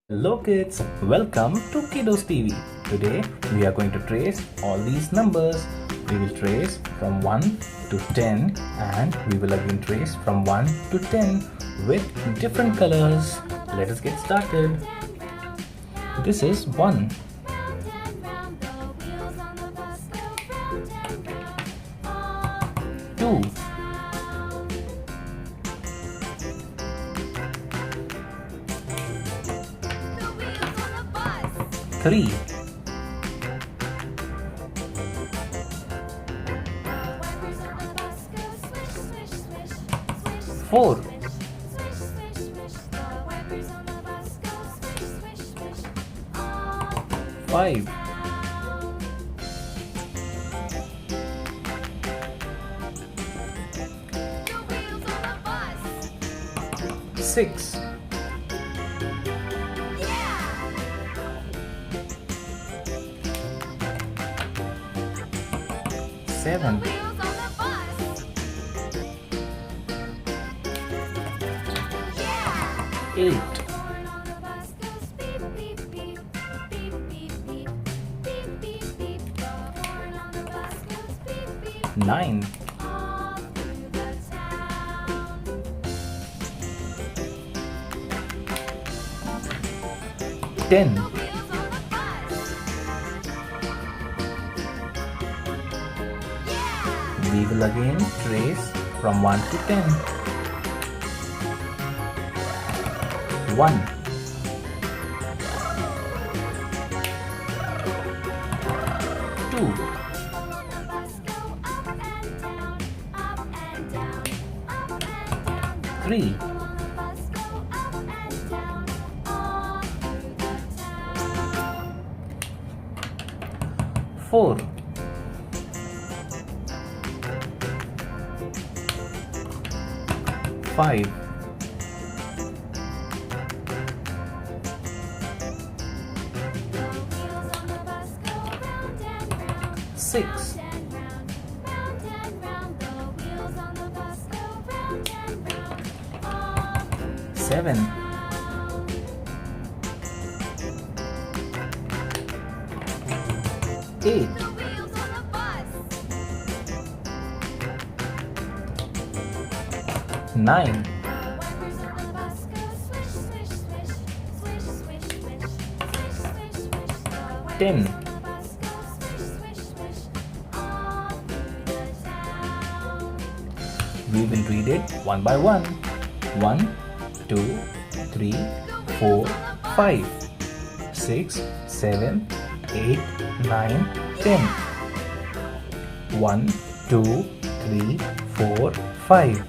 Hello kids, welcome to KiddosTV. Today we are going to trace all these numbers. We will trace from 1 to 10 and we will again trace from 1 to 10 with different colors. Let us get started. This is 1. Two. 3. 4. 5. 6. 7. 8. 9. 10. 'We will again trace from 1 to 10. 1. 2. 3. 4. 5. 6. 7. 8. 9. 10. 'We will read it one by one. 1, 2, 3, 4, 5, 6, 7, 8, 9, 10. 1, 2, 3, 4, 5,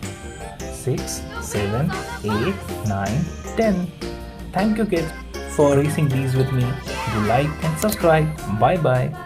6, 7, 8, 9, 10. Thank you kids for racing these with me. Do like and subscribe. Bye bye.